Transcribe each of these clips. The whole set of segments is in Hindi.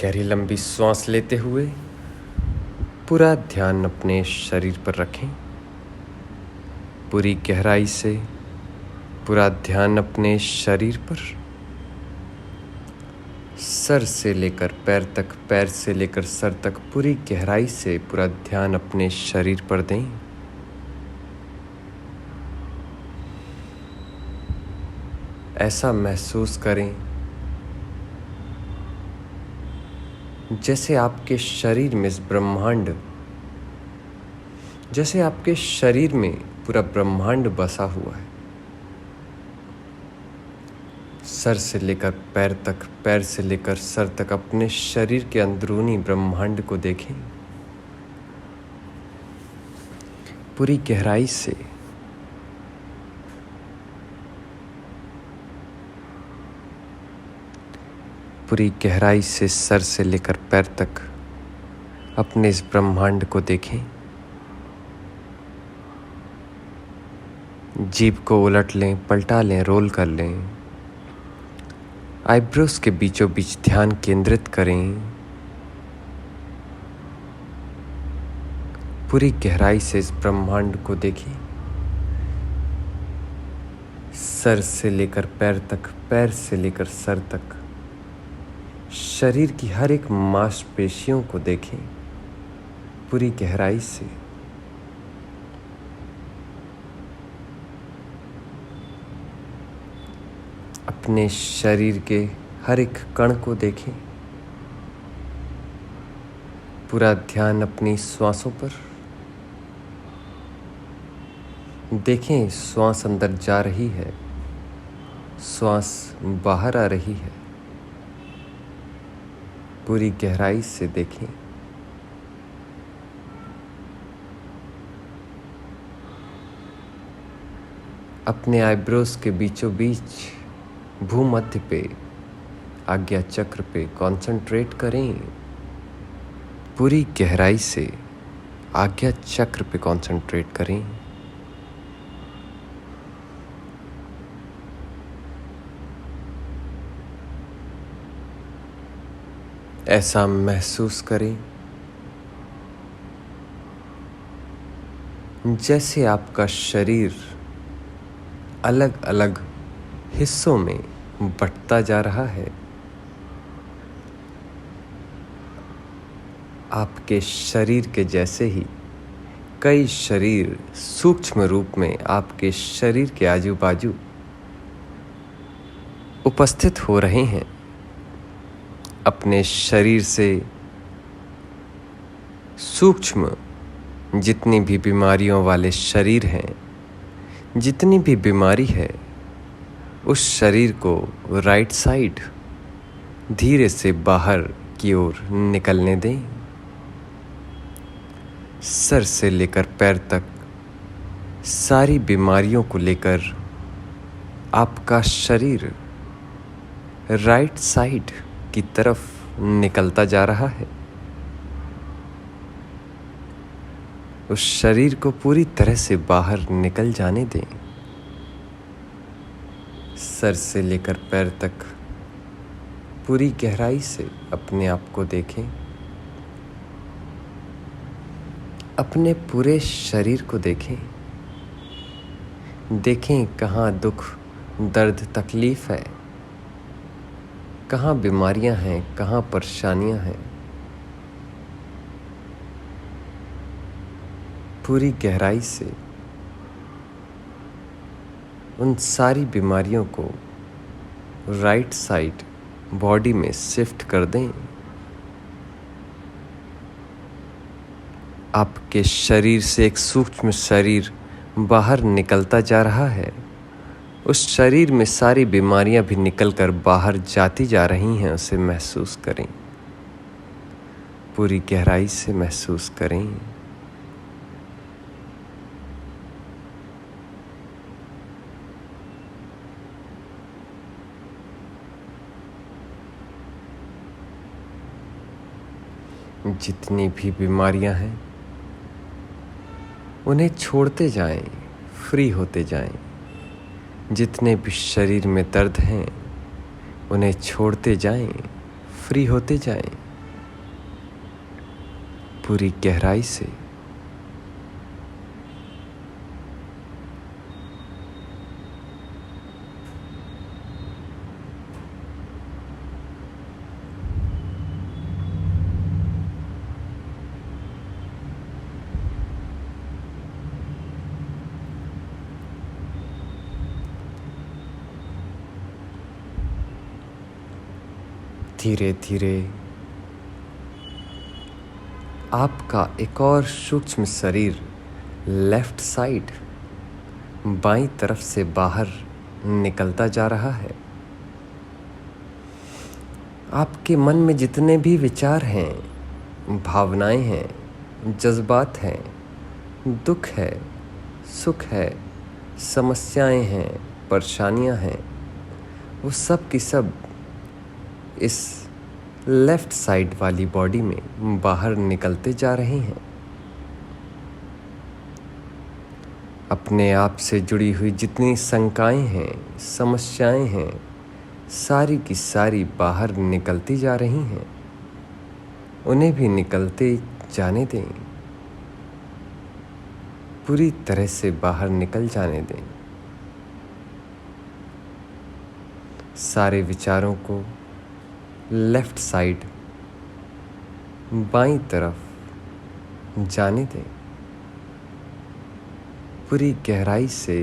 गहरी लंबी सांस लेते हुए पूरा ध्यान अपने शरीर पर रखें। पूरी गहराई से पूरा ध्यान अपने शरीर पर, सर से लेकर पैर तक, पैर से लेकर सर तक पूरी गहराई से पूरा ध्यान अपने शरीर पर दें। ऐसा महसूस करें जैसे आपके शरीर में इस ब्रह्मांड, जैसे आपके शरीर में पूरा ब्रह्मांड बसा हुआ है। सर से लेकर पैर तक, पैर से लेकर सर तक अपने शरीर के अंदरूनी ब्रह्मांड को देखें पूरी गहराई से। पूरी गहराई से सर से लेकर पैर तक अपने इस ब्रह्मांड को देखें। जीभ को उलट लें, पलटा लें, रोल कर लें। आईब्रोज के बीचों बीच ध्यान केंद्रित करें। पूरी गहराई से इस ब्रह्मांड को देखें। सर से लेकर पैर तक, पैर से लेकर सर तक शरीर की हर एक मांसपेशियों को देखें पूरी गहराई से। अपने शरीर के हर एक कण को देखें। पूरा ध्यान अपनी श्वासों पर देखें। श्वास अंदर जा रही है, श्वास बाहर आ रही है। पूरी गहराई से देखें। अपने आईब्रोज के बीचों बीच भूमध्य पे, आज्ञा चक्र पे कंसंट्रेट करें। पूरी गहराई से आज्ञा चक्र पे कंसंट्रेट करें। ऐसा महसूस करें जैसे आपका शरीर अलग अलग हिस्सों में बंटता जा रहा है। आपके शरीर के जैसे ही कई शरीर सूक्ष्म रूप में आपके शरीर के आजू बाजू उपस्थित हो रहे हैं। अपने शरीर से सूक्ष्म जितनी भी बीमारियों वाले शरीर हैं, जितनी भी बीमारी है, उस शरीर को राइट साइड धीरे से बाहर की ओर निकलने दें। सर से लेकर पैर तक सारी बीमारियों को लेकर आपका शरीर राइट साइड की तरफ निकलता जा रहा है। उस शरीर को पूरी तरह से बाहर निकल जाने दें। सर से लेकर पैर तक पूरी गहराई से अपने आप को देखें। अपने पूरे शरीर को देखें। देखें कहाँ दुख, दर्द, तकलीफ है, कहाँ बीमारियां हैं, कहाँ परेशानियां हैं। पूरी गहराई से उन सारी बीमारियों को राइट साइड बॉडी में शिफ्ट कर दें। आपके शरीर से एक सूक्ष्म शरीर बाहर निकलता जा रहा है। उस शरीर में सारी बीमारियां भी निकलकर बाहर जाती जा रही हैं। उसे महसूस करें। पूरी गहराई से महसूस करें। जितनी भी बीमारियां हैं उन्हें छोड़ते जाएं, फ्री होते जाएं। जितने भी शरीर में दर्द हैं उन्हें छोड़ते जाएं, फ्री होते जाएं। पूरी गहराई से। धीरे धीरे आपका एक और सूक्ष्म शरीर लेफ्ट साइड बाईं तरफ से बाहर निकलता जा रहा है। आपके मन में जितने भी विचार हैं, भावनाएं हैं, जज्बात हैं, दुख है, सुख है, समस्याएं हैं, परेशानियां हैं, वो सब की सब इस लेफ्ट साइड वाली बॉडी में बाहर निकलते जा रहे हैं। अपने आप से जुड़ी हुई जितनी शंकाएं हैं, समस्याएं हैं, सारी की सारी बाहर निकलती जा रही हैं। उन्हें भी निकलते जाने दें, पूरी तरह से बाहर निकल जाने दें। सारे विचारों को लेफ्ट साइड बाईं तरफ जाने दें। पूरी गहराई से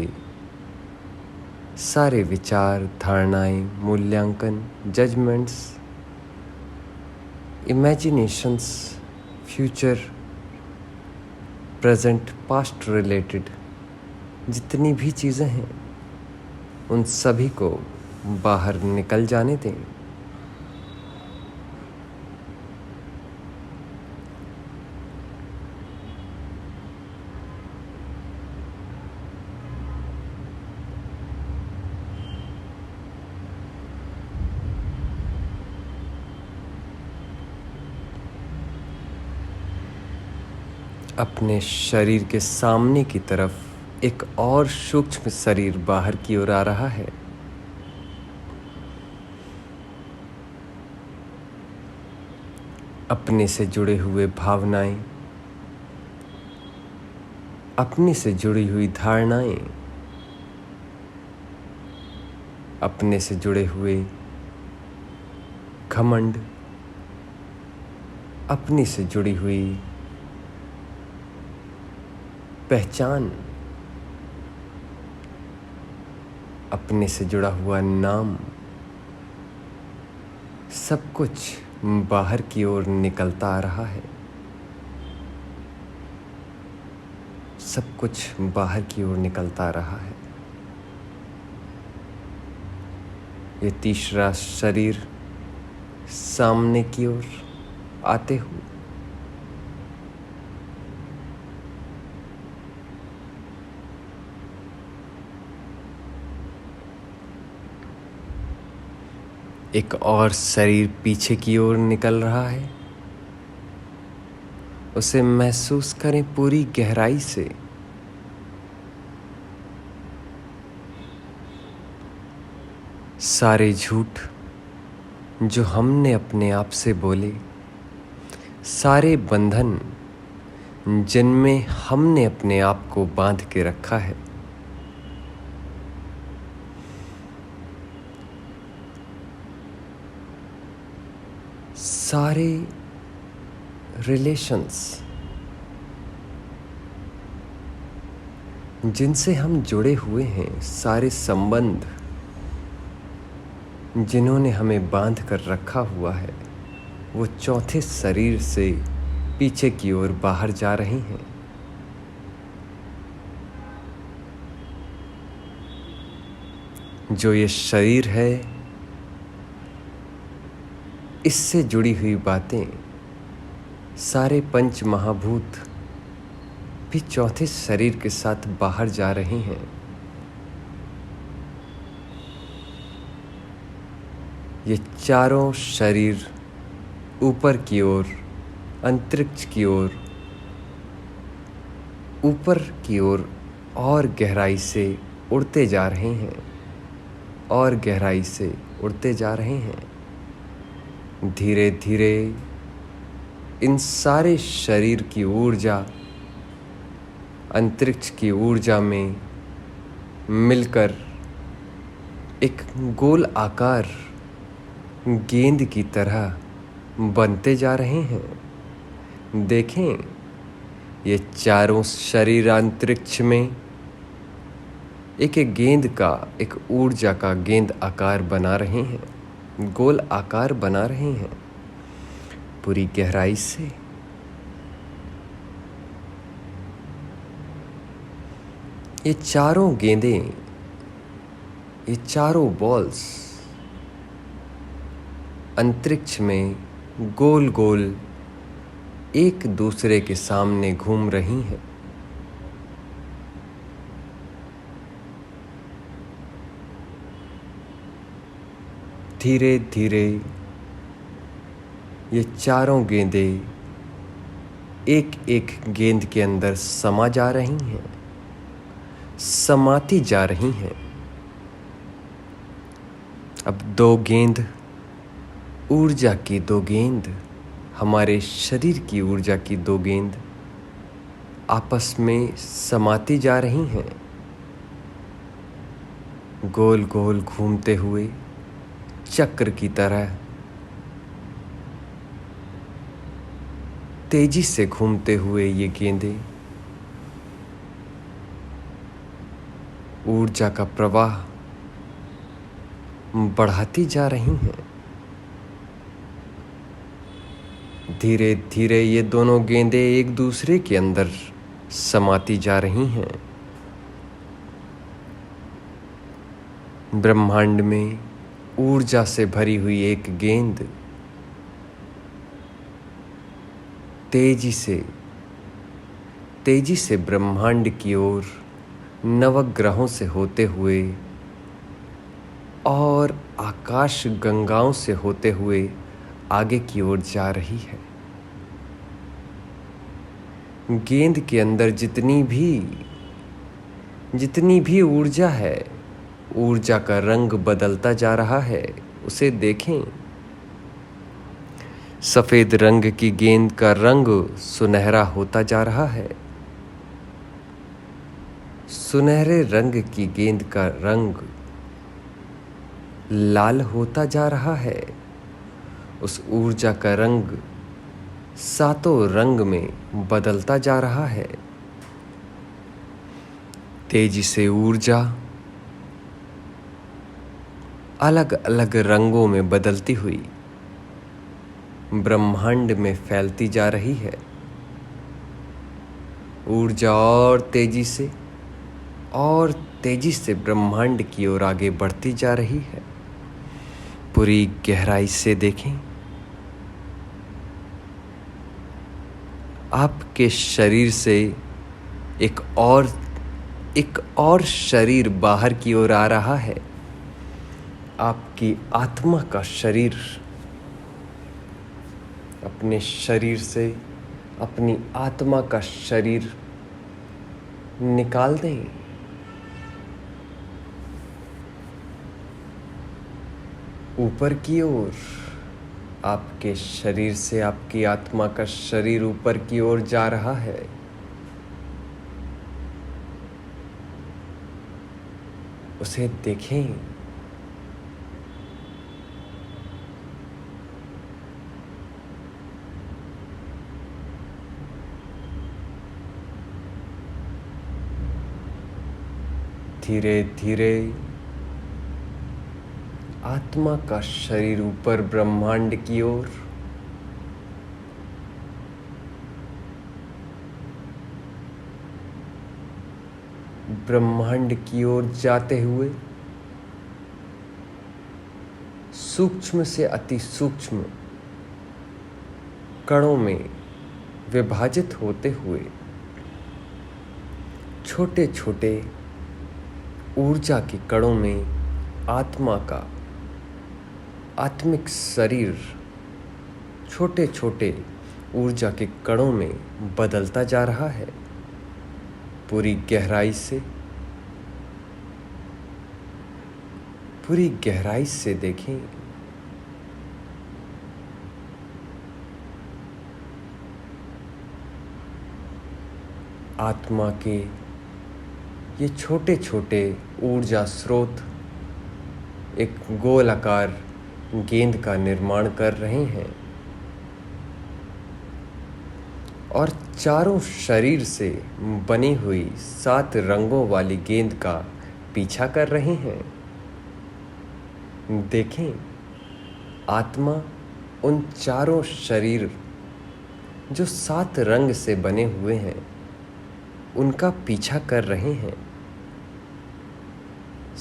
सारे विचार, धारणाएं, मूल्यांकन, judgements, imaginations, future, present, past related जितनी भी चीज़ें हैं, उन सभी को बाहर निकल जाने दें। अपने शरीर के सामने की तरफ एक और सूक्ष्म शरीर बाहर की ओर आ रहा है। अपने से जुड़े हुए भावनाएं, अपने से जुड़ी हुई धारणाएं, अपने से जुड़े हुए घमंड, अपने से जुड़ी हुई पहचान, अपने से जुड़ा हुआ नाम, सब कुछ बाहर की ओर निकलता आ रहा है। सब कुछ बाहर की ओर निकलता आ रहा है। ये तीसरा शरीर सामने की ओर आते हुए एक और शरीर पीछे की ओर निकल रहा है। उसे महसूस करें पूरी गहराई से। सारे झूठ जो हमने अपने आप से बोले, सारे बंधन जिनमें हमने अपने आप को बांध के रखा है, सारे रिलेशंस जिनसे हम जुड़े हुए हैं, सारे संबंध जिन्होंने हमें बांध कर रखा हुआ है, वो चौथे शरीर से पीछे की ओर बाहर जा रही हैं। जो ये शरीर है, इससे जुड़ी हुई बातें, सारे पंच महाभूत भी चौथे शरीर के साथ बाहर जा रही हैं। ये चारों शरीर ऊपर की ओर, अंतरिक्ष की ओर, ऊपर की ओर और गहराई से उड़ते जा रहे हैं, और गहराई से उड़ते जा रहे हैं। धीरे धीरे इन सारे शरीर की ऊर्जा अंतरिक्ष की ऊर्जा में मिलकर एक गोल आकार गेंद की तरह बनते जा रहे हैं। देखें, ये चारों शरीर अंतरिक्ष में एक एक गेंद का, एक ऊर्जा का गेंद आकार बना रहे हैं, गोल आकार बना रहे हैं पूरी गहराई से। ये चारों गेंदें, ये चारों बॉल्स अंतरिक्ष में गोल गोल एक दूसरे के सामने घूम रही हैं। धीरे धीरे ये चारों गेंदें एक एक गेंद के अंदर समा जा रही हैं, समाती जा रही हैं। अब दो गेंद, ऊर्जा की दो गेंद, हमारे शरीर की ऊर्जा की दो गेंद आपस में समाती जा रही हैं, गोल गोल घूमते हुए चक्र की तरह, तेजी से घूमते हुए ये गेंदें ऊर्जा का प्रवाह बढ़ाती जा रही हैं। धीरे धीरे ये दोनों गेंदें एक दूसरे के अंदर समाती जा रही हैं। ब्रह्मांड में ऊर्जा से भरी हुई एक गेंद तेजी से ब्रह्मांड की ओर नवग्रहों से होते हुए और आकाश गंगाओं से होते हुए आगे की ओर जा रही है। गेंद के अंदर जितनी भी ऊर्जा है, ऊर्जा का रंग बदलता जा रहा है। उसे देखें, सफेद रंग की गेंद का रंग सुनहरा होता जा रहा है, सुनहरे रंग की गेंद का रंग लाल होता जा रहा है। उस ऊर्जा का रंग सातों रंग में बदलता जा रहा है। तेजी से ऊर्जा अलग अलग रंगों में बदलती हुई ब्रह्मांड में फैलती जा रही है। ऊर्जा और तेजी से ब्रह्मांड की ओर आगे बढ़ती जा रही है। पूरी गहराई से देखें, आपके शरीर से एक और शरीर बाहर की ओर आ रहा है। आपकी आत्मा का शरीर, अपने शरीर से अपनी आत्मा का शरीर निकाल दें। ऊपर की ओर, आपके शरीर से आपकी आत्मा का शरीर ऊपर की ओर जा रहा है। उसे देखें। धीरे धीरे आत्मा का शरीर ऊपर ब्रह्मांड की ओर, ब्रह्मांड की ओर जाते हुए सूक्ष्म से अति सूक्ष्म कणों में विभाजित होते हुए छोटे छोटे ऊर्जा के कणों में आत्मा का आत्मिक शरीर छोटे छोटे ऊर्जा के कणों में बदलता जा रहा है। पूरी गहराई से देखें। आत्मा के ये छोटे छोटे ऊर्जा स्रोत एक गोलाकार गेंद का निर्माण कर रहे हैं और चारों शरीर से बनी हुई 7 रंगों वाली गेंद का पीछा कर रहे हैं। देखें, आत्मा उन चारों शरीर जो 7 रंग से बने हुए हैं उनका पीछा कर रहे हैं।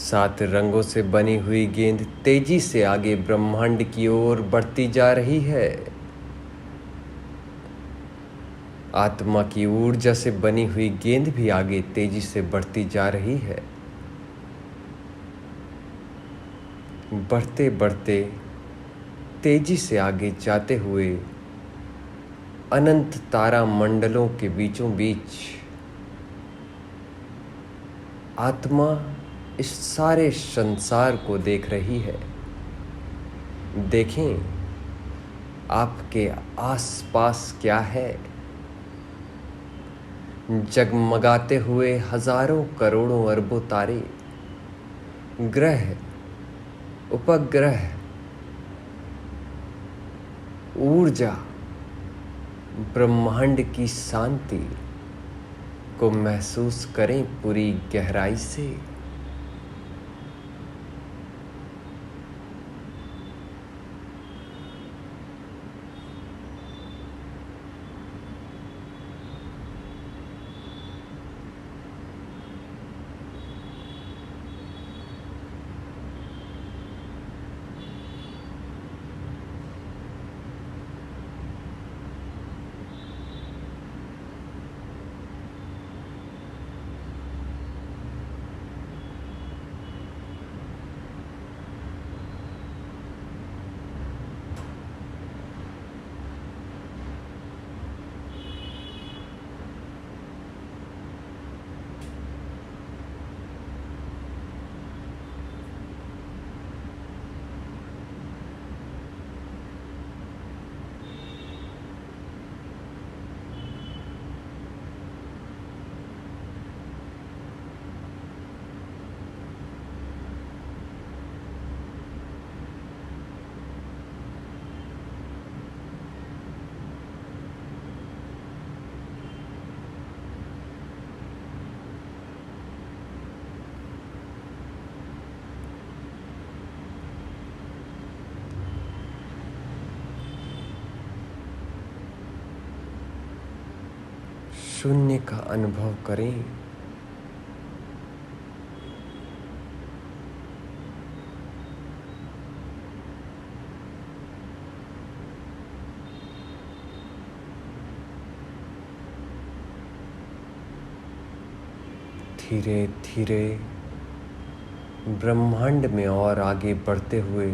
7 रंगों से बनी हुई गेंद तेजी से आगे ब्रह्मांड की ओर बढ़ती जा रही है। आत्मा की ऊर्जा से बनी हुई गेंद भी आगे तेजी से बढ़ती जा रही है। बढ़ते बढ़ते तेजी से आगे जाते हुए अनंत तारा मंडलों के बीचों बीच आत्मा इस सारे संसार को देख रही है। देखें, आपके आसपास क्या है। जगमगाते हुए हजारों करोड़ों अरबों तारे, ग्रह, उपग्रह, ऊर्जा, ब्रह्मांड की शांति को महसूस करें पूरी गहराई से। शून्य का अनुभव करें। धीरे धीरे ब्रह्मांड में और आगे बढ़ते हुए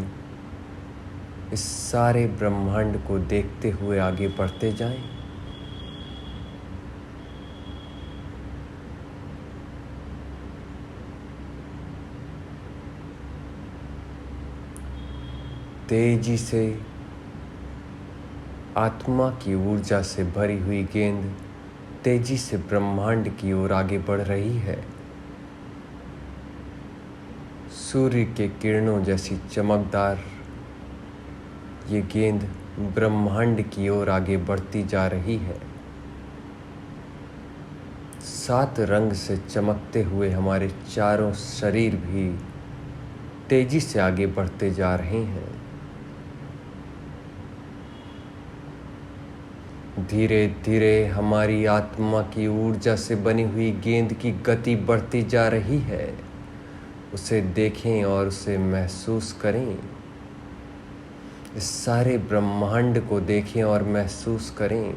इस सारे ब्रह्मांड को देखते हुए आगे बढ़ते जाएं। तेजी से आत्मा की ऊर्जा से भरी हुई गेंद तेजी से ब्रह्मांड की ओर आगे बढ़ रही है। सूर्य के किरणों जैसी चमकदार ये गेंद ब्रह्मांड की ओर आगे बढ़ती जा रही है। 7 रंग से चमकते हुए हमारे चारों शरीर भी तेजी से आगे बढ़ते जा रहे हैं। धीरे धीरे हमारी आत्मा की ऊर्जा से बनी हुई गेंद की गति बढ़ती जा रही है। उसे देखें और उसे महसूस करें। इस सारे ब्रह्मांड को देखें और महसूस करें।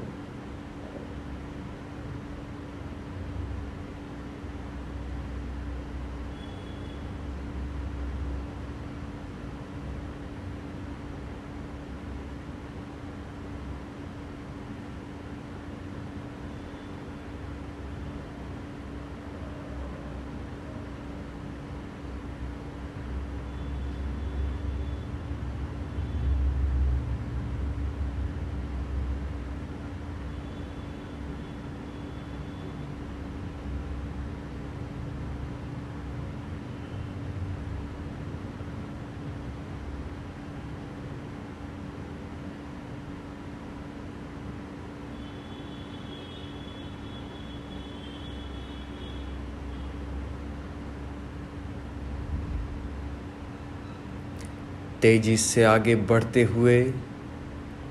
तेजी से आगे बढ़ते हुए,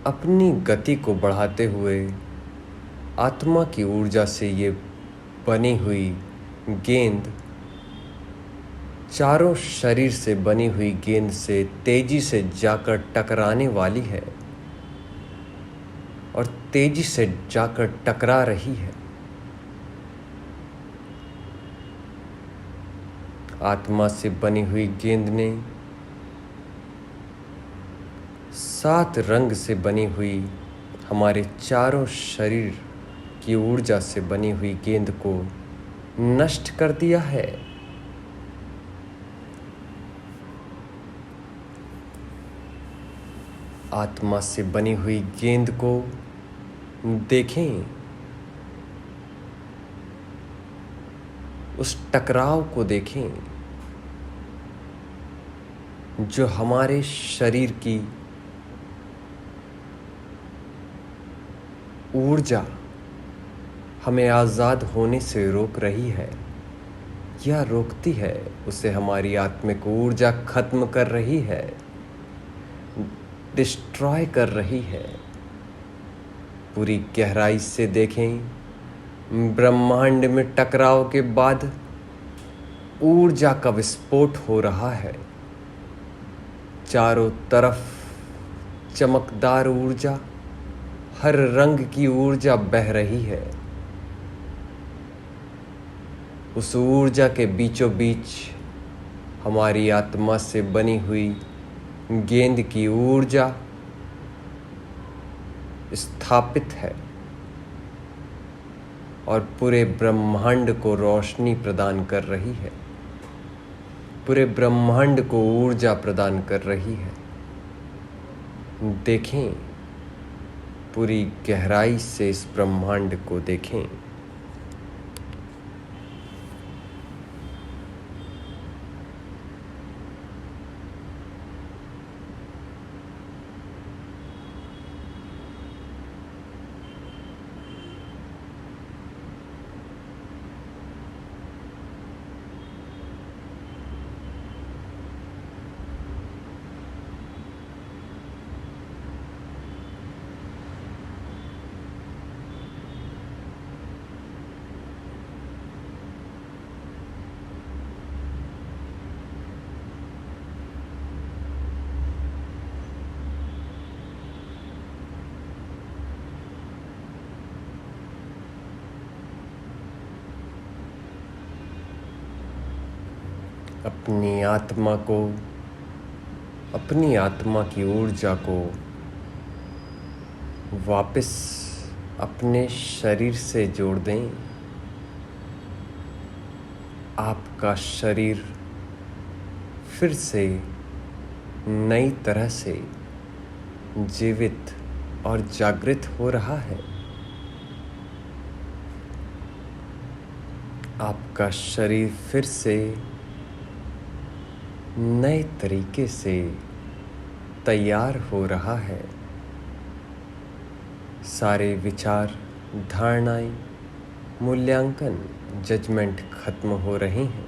अपनी गति को बढ़ाते हुए, आत्मा की ऊर्जा से ये बनी हुई गेंद चारों शरीर से बनी हुई गेंद से तेजी से जाकर टकराने वाली है और तेजी से जाकर टकरा रही है। आत्मा से बनी हुई गेंद ने 7 रंग से बनी हुई हमारे चारों शरीर की ऊर्जा से बनी हुई गेंद को नष्ट कर दिया है। आत्मा से बनी हुई गेंद को देखें, उस टकराव को देखें जो हमारे शरीर की ऊर्जा हमें आज़ाद होने से रोक रही है या रोकती है। उसे हमारी आत्मिक ऊर्जा खत्म कर रही है, डिस्ट्रॉय कर रही है। पूरी गहराई से देखें, ब्रह्मांड में टकराव के बाद ऊर्जा का विस्फोट हो रहा है। चारों तरफ चमकदार ऊर्जा, हर रंग की ऊर्जा बह रही है। उस ऊर्जा के बीचों बीच हमारी आत्मा से बनी हुई गेंद की ऊर्जा स्थापित है और पूरे ब्रह्मांड को रोशनी प्रदान कर रही है, पूरे ब्रह्मांड को ऊर्जा प्रदान कर रही है। देखें, पूरी गहराई से इस ब्रह्मांड को देखें। अपनी आत्मा को, अपनी आत्मा की ऊर्जा को वापस अपने शरीर से जोड़ दें। आपका शरीर फिर से नई तरह से जीवित और जागृत हो रहा है। आपका शरीर फिर से नए तरीके से तैयार हो रहा है। सारे विचार, धारणाएं, मूल्यांकन, जजमेंट खत्म हो रहे हैं।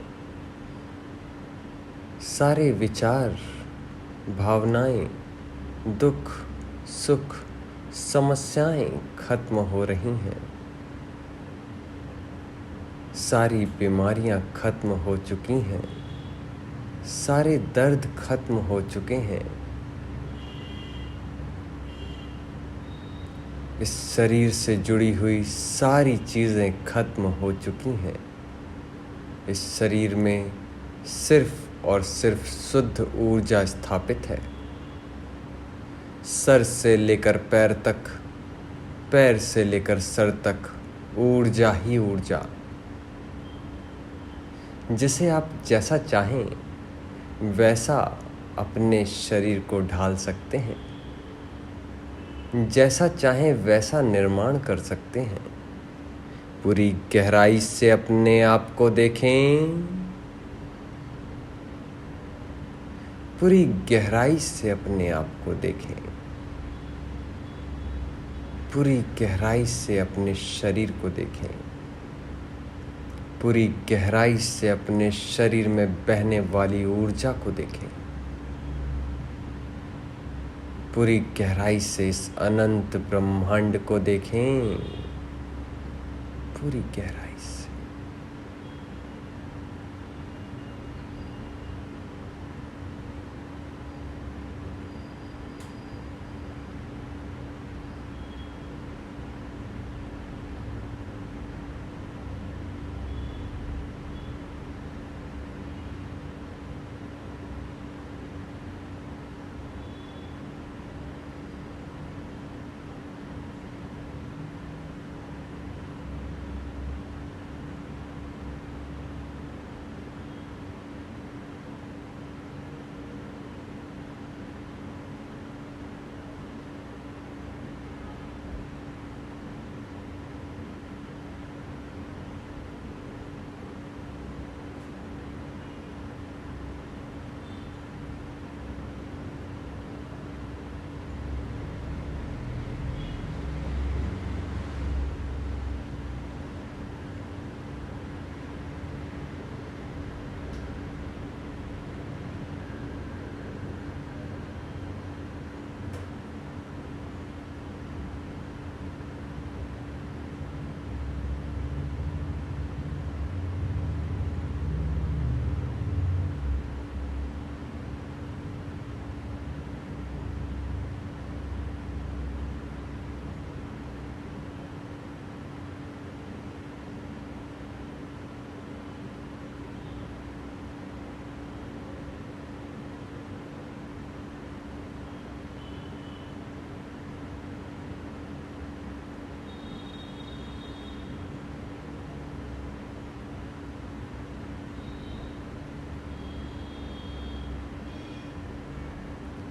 सारे विचार, भावनाएं, दुख, सुख, समस्याएं खत्म हो रही हैं। सारी बीमारियां खत्म हो चुकी हैं। सारे दर्द खत्म हो चुके हैं। इस शरीर से जुड़ी हुई सारी चीज़ें खत्म हो चुकी हैं। इस शरीर में सिर्फ और सिर्फ शुद्ध ऊर्जा स्थापित है। सर से लेकर पैर तक, पैर से लेकर सर तक ऊर्जा ही ऊर्जा। जिसे आप जैसा चाहें वैसा अपने शरीर को ढाल सकते हैं, जैसा चाहें वैसा निर्माण कर सकते हैं। पूरी गहराई से अपने आप को देखें, पूरी गहराई से अपने आप को देखें। पूरी गहराई से अपने शरीर को देखें। पूरी गहराई से अपने शरीर में बहने वाली ऊर्जा को देखें। पूरी गहराई से इस अनंत ब्रह्मांड को देखें, पूरी गहराई से।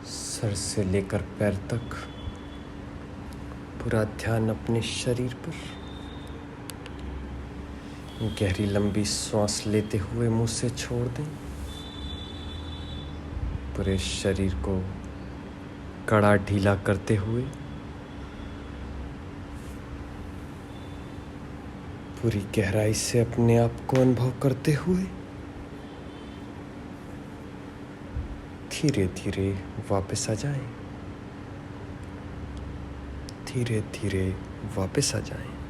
सर से लेकर पैर तक पूरा ध्यान अपने शरीर पर। गहरी लंबी सांस लेते हुए मुंह से छोड़ दें। पूरे शरीर को कड़ा ढीला करते हुए पूरी गहराई से अपने आप को अनुभव करते हुए धीरे धीरे वापस आ जाएं। धीरे धीरे वापस आ जाएं।